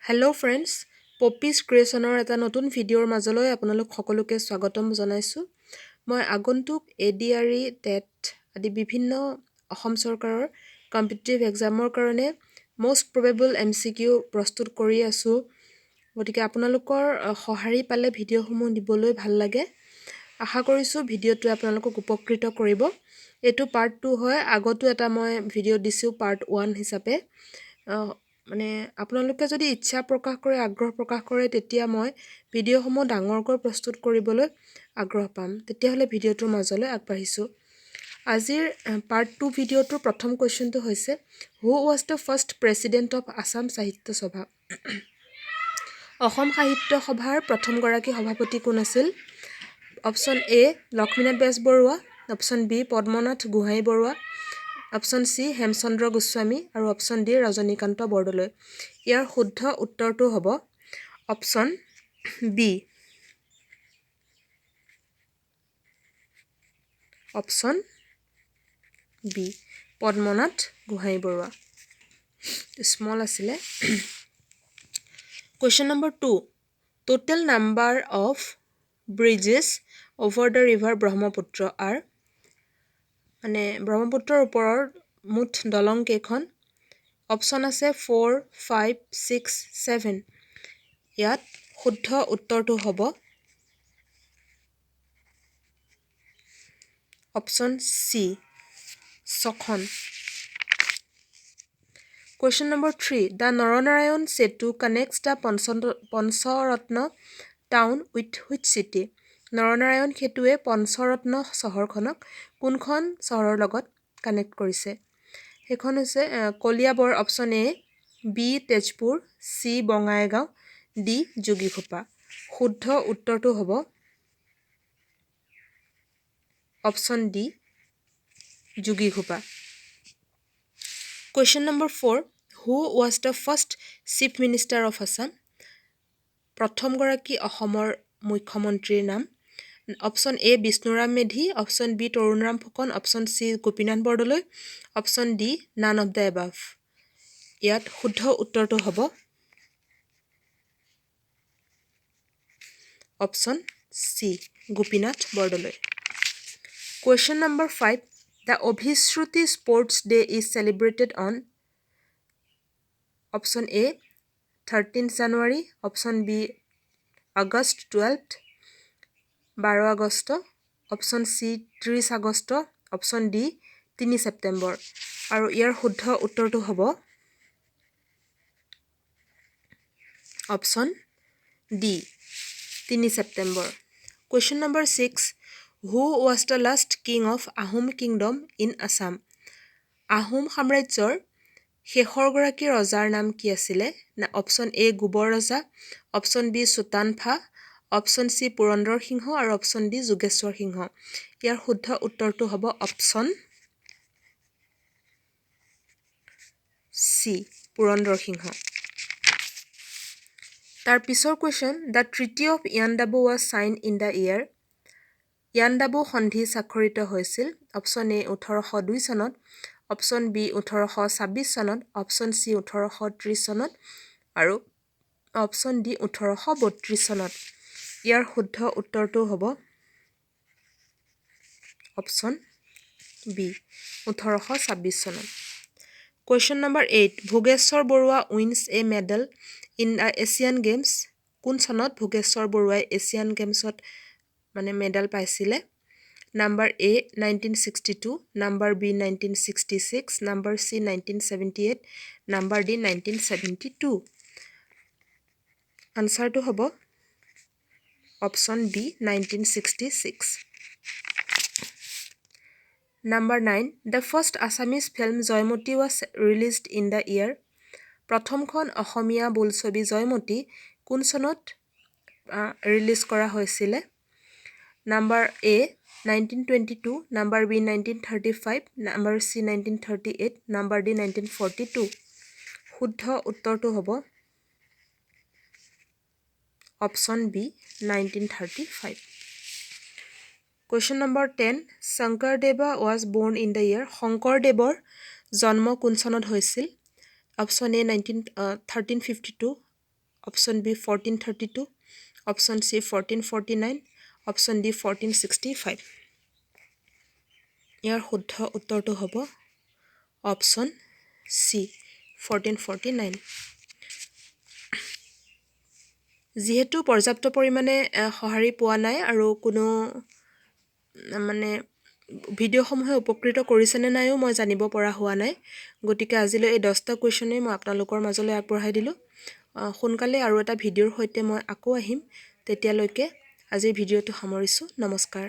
Hello friends, Popee's creationৰ এটা নতুন ভিডিঅ'ৰ মাজলৈ আপোনালোক সকলোকে স্বাগতম জনাইছোঁ। মই আগন্তুক ADRE টেট আদি বিভিন্ন অসম চৰকাৰৰ কম্পিটিটিভ এক্সামৰ কাৰণে most probable MCQ প্ৰস্তুত কৰি আছোঁ। গতিকে আপোনালোকৰ সঁহাৰি পালে ভিডিঅ'সমূহ দিবলৈ ভাল লাগে। আশা কৰিছোঁ ভিডিঅ'টোৱে আপোনালোকক উপকৃত কৰিব। এইটো পাৰ্ট 2 হয়, আগতো এটা মই ভিডিঅ' দিছোঁ পাৰ্ট 1 হিচাপে। মানে আপোনালোকে যদি ইচ্ছা প্ৰকাশ কৰে, আগ্ৰহ প্ৰকাশ কৰে, তেতিয়া মই ভিডিঅ'সমূহ ডাঙৰকৈ প্ৰস্তুত কৰিবলৈ আগ্ৰহ পাম। তেতিয়াহ'লে ভিডিঅ'টোৰ মাজলৈ আগবাঢ়িছোঁ। আজিৰ পাৰ্ট 2 ভিডিঅ'টোৰ প্ৰথম কুৱেশ্যনটো হৈছে who was the first president of Assam Sahitya Sabha? Asom Sahitya সভাৰ প্ৰথমগৰাকী সভাপতি কোন আছিল? Option A Lakshminath Bezbaruah, option B Padmanath Gohain Baruah, option C Hemchandra Goswami আৰু অপশ্যন ডি ৰজনীকান্ত বৰদলৈ। ইয়াৰ শুদ্ধ উত্তৰটো হ'ব option B. Option B Padmanath Gohain Baruah. স্মল আছিলে। Question number 2, total number of bridges over the river Brahmaputra are? মানে ব্ৰহ্মপুত্ৰৰ ওপৰৰ মুঠ দলং কেইখন? অপশ্যন আছে 4, 5, 6, 7। ইয়াত শুদ্ধ উত্তৰটো হ'ব অপশ্যন চি 6খন। Question number 3, the Naranarayan Setu connects the Pancharatna town with which city? Naranarayan সেতুৱে পঞ্চৰত্ন চহৰখনক কোনখন চহৰৰ লগত কানেক্ট কৰিছে? সেইখন হৈছে Kaliabor, option A, B Tezpur, C Bongaigaon, D Jogighopa. শুদ্ধ উত্তৰটো হ'ব option D Jogighopa. Question number 4, who was the first chief minister of Assam? প্ৰথমগৰাকী অসমৰ মুখ্যমন্ত্ৰীৰ নাম? Option A Bishnuram Medhi, option B Tarunram Phukan, option C Gopinath Bordoloi, option D none of the above. ইয়াত শুদ্ধ উত্তৰটো হ'ব option C Gopinath Bordoloi. Question number 5, the Abhishruti sports day is celebrated on? Option A 13 January, option B August 12, 12 August, option C 30 August, option D 3 September. আৰু ইয়াৰ শুদ্ধ উত্তৰটো হ'ব option D 3 September. Question number 6, who was the last king of Ahom kingdom in Assam? Ahom সাম্ৰাজ্যৰ শেষৰগৰাকী ৰজাৰ নাম কি আছিলে? Option A Gobar Raja, option B Sutanpha, option C Purandar Singha আৰু অপশ্যন ডি যোগেশ্বৰ সিংহ। ইয়াৰ শুদ্ধ উত্তৰটো হ'ব অপশ্যন চি পুৰন্দৰ সিংহ। তাৰ পিছৰ question, the treaty of Yandabo was sign in the year? Yandabo সন্ধি স্বাক্ষৰিত হৈছিল অপশ্যন এ 1802 চনত, অপশ্যন বি 1826 চনত, অপশ্যন চি 1830 চনত আৰু অপশ্যন ডি 1832 চনত। ইয়াৰ শুদ্ধ উত্তৰটো হ'ব অপশ্যন বি 1826 চনত। Question number 8, Bhogeswar Baruah wins a medal in the Asian games? কোন চনত ভোগেশ্বৰ বৰুৱাই এছিয়ান গেমছত মানে মেডেল পাইছিলে? Number A 1962, number B 1966, number C 1978, number D 1972। আনচাৰটো হ'ব option B 1966। Number 9, the first Assamese film Joymoti was released in the year? প্ৰথমখন অসমীয়া বোলছবি জয়মতী কোন চনত ৰিলিজ কৰা হৈছিলে? Number A 1922, number B 1935, number C 1938, number D 1942। শুদ্ধ উত্তৰটো হ'ব option B 1935। Question number 10, Sankardeva was born in the year? শংকৰদেৱৰ জন্ম কোন চনত হৈছিল? Option A 1352, option B 1432, option C 1449, option D 1465। ইয়াৰ শুদ্ধ উত্তৰটো হ'ব অপশ্যন চি 1449। যিহেতু পৰ্যাপ্ত পৰিমাণে সঁহাৰি পোৱা নাই আৰু কোনো মানে ভিডিঅ'সমূহে উপকৃত কৰিছেনে নাইও মই জানিব পৰা হোৱা নাই, গতিকে আজিলৈ এই 10টা কুৱেশ্যনেই মই আপোনালোকৰ মাজলৈ আগবঢ়াই দিলোঁ। সোনকালে আৰু এটা ভিডিঅ'ৰ সৈতে মই আকৌ আহিম। তেতিয়ালৈকে আজিৰ ভিডিঅ'টো সামৰিছোঁ। নমস্কাৰ।